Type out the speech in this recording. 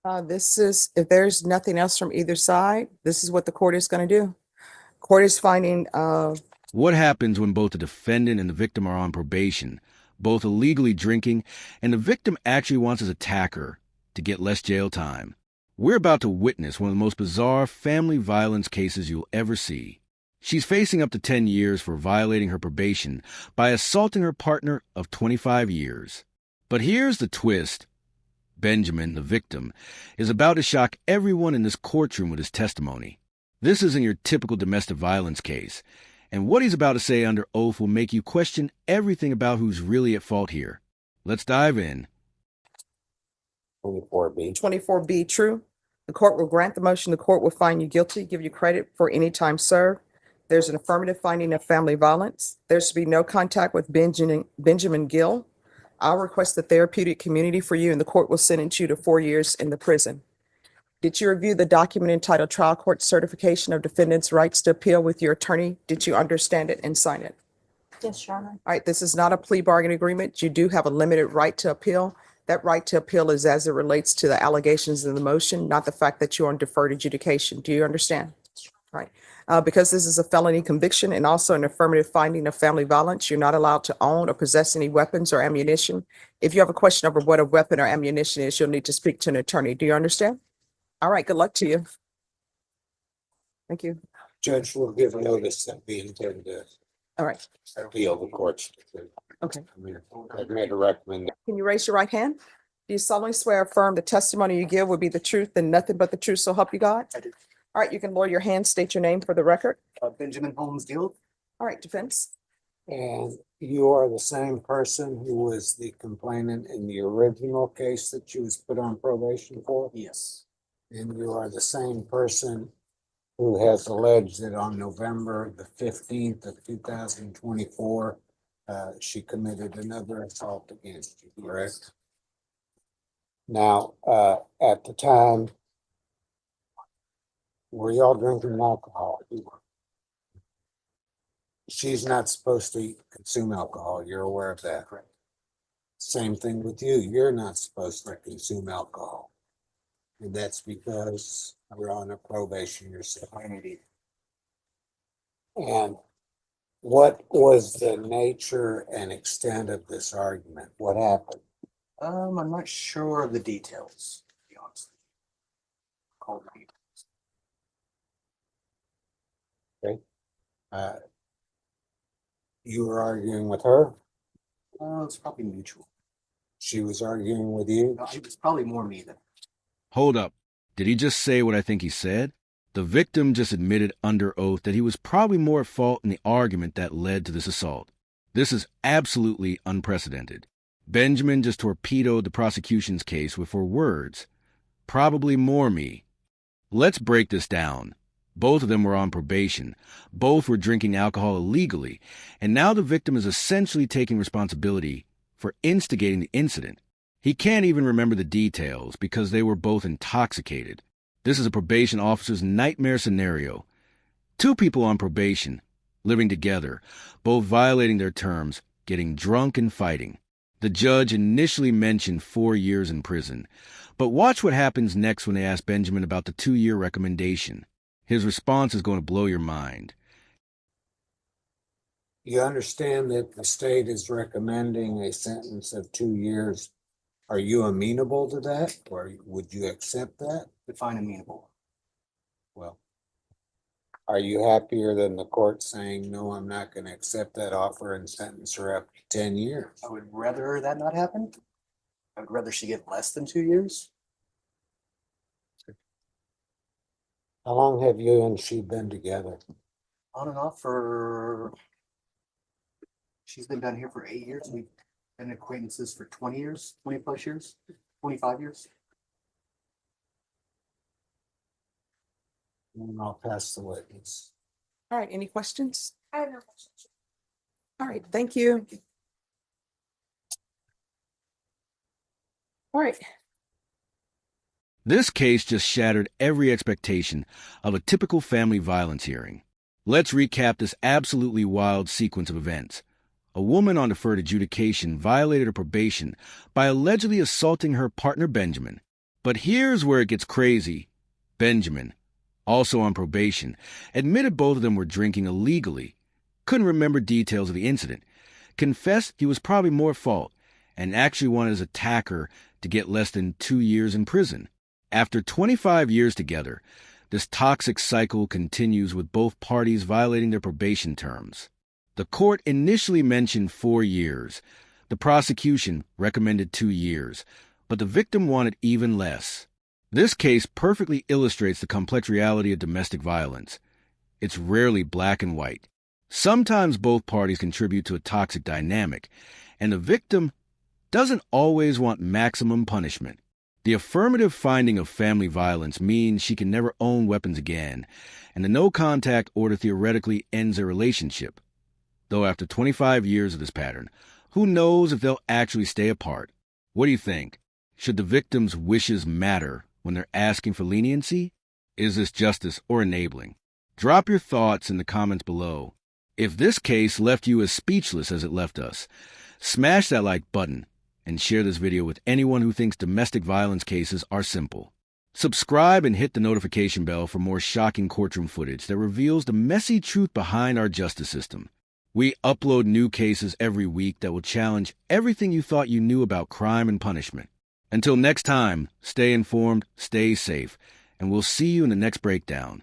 If there's nothing else from either side, this is what the court is going to do. Court is finding, What happens when both the defendant and the victim are on probation, both illegally drinking, and the victim actually wants his attacker to get less jail time? We're about to witness one of the most bizarre family violence cases you'll ever see. She's facing up to 10 years for violating her probation by assaulting her partner of 25 years. But here's the twist. Benjamin, the victim, is about to shock everyone in this courtroom with his testimony. This isn't your typical domestic violence case, and what he's about to say under oath will make you question everything about who's really at fault here. Let's dive in. 24B. 24B true. The court will grant the motion. The court will find you guilty, give you credit for any time served. There's an affirmative finding of family violence. There should be no contact with Benjamin Gil. I'll request a therapeutic community for you, and the court will sentence you to 4 years in the prison. Did you review the document entitled Trial Court Certification of Defendant's Rights to Appeal with your attorney? Did you understand it and sign it? Yes, Your Honor. All right, this is not a plea bargain agreement. You do have a limited right to appeal. That right to appeal is as it relates to the allegations in the motion, not the fact that you're on deferred adjudication. Do you understand? Right. Because this is a felony conviction and also an affirmative finding of family violence, you're not allowed to own or possess any weapons or ammunition. If you have a question over what a weapon or ammunition is, you'll need to speak to an attorney. Do you understand? All right, good luck to you. Thank you. Judge will give notice that we intend to All right, appeal the court's decision. okay. I've made a recommendation. Can you raise your right hand? Do you solemnly swear or affirm the testimony you give will be the truth and nothing but the truth, so help you God? I do. All right, you can lower your hand, state your name for the record. Benjamin Holmes Gil. All right, defense. And you are the same person who was the complainant in the original case that she was put on probation for? Yes. And you are the same person who has alleged that on November the 15th of 2024, she committed another assault against you, correct? Now, at the time, were y'all drinking alcohol? She's not supposed to consume alcohol. You're aware of that, correct? Same thing with you. You're not supposed to consume alcohol. And that's because you're on a probation yourself. And what was the nature and extent of this argument? What happened? I'm not sure of the details, to be honest. Call the details. You were arguing with her? It's probably mutual. She was arguing with you? It was probably more me than. Hold up. Did he just say what I think he said? The victim just admitted under oath that he was probably more at fault in the argument that led to this assault. This is absolutely unprecedented. Benjamin just torpedoed the prosecution's case with 4 words. Probably more me. Let's break this down. Both of them were on probation. Both were drinking alcohol illegally. And now the victim is essentially taking responsibility for instigating the incident. He can't even remember the details because they were both intoxicated. This is a probation officer's nightmare scenario. 2 people on probation, living together, both violating their terms, getting drunk and fighting. The judge initially mentioned 4 years in prison. But watch what happens next when they ask Benjamin about the 2-year recommendation. His response is going to blow your mind. You understand that the state is recommending a sentence of 2 years. Are you amenable to that, or would you accept that? Define amenable. Well, are you happier than the court saying, no, I'm not going to accept that offer and sentence her up to 10 years? I would rather that not happen. I would rather she get less than 2 years. How long have you and she been together? On and off for. She's been down here for 8 years. We've been acquaintances for 20 years, 20 plus years, 25 years. And I'll pass the witness. All right, any questions? I have no questions. All right, thank you. All right. This case just shattered every expectation of a typical family violence hearing. Let's recap this absolutely wild sequence of events. A woman on deferred adjudication violated her probation by allegedly assaulting her partner Benjamin. But here's where it gets crazy. Benjamin, also on probation, admitted both of them were drinking illegally, couldn't remember details of the incident, confessed he was probably more at fault, and actually wanted his attacker to get less than 2 years in prison. After 25 years together, this toxic cycle continues with both parties violating their probation terms. The court initially mentioned 4 years. The prosecution recommended 2 years, but the victim wanted even less. This case perfectly illustrates the complex reality of domestic violence. It's rarely black and white. Sometimes both parties contribute to a toxic dynamic, and the victim doesn't always want maximum punishment. The affirmative finding of family violence means she can never own weapons again, and the no-contact order theoretically ends their relationship. Though after 25 years of this pattern, who knows if they'll actually stay apart? What do you think? Should the victim's wishes matter when they're asking for leniency? Is this justice or enabling? Drop your thoughts in the comments below. If this case left you as speechless as it left us, smash that like button and share this video with anyone who thinks domestic violence cases are simple. Subscribe and hit the notification bell for more shocking courtroom footage that reveals the messy truth behind our justice system. We upload new cases every week that will challenge everything you thought you knew about crime and punishment. Until next time, stay informed, stay safe, and we'll see you in the next breakdown.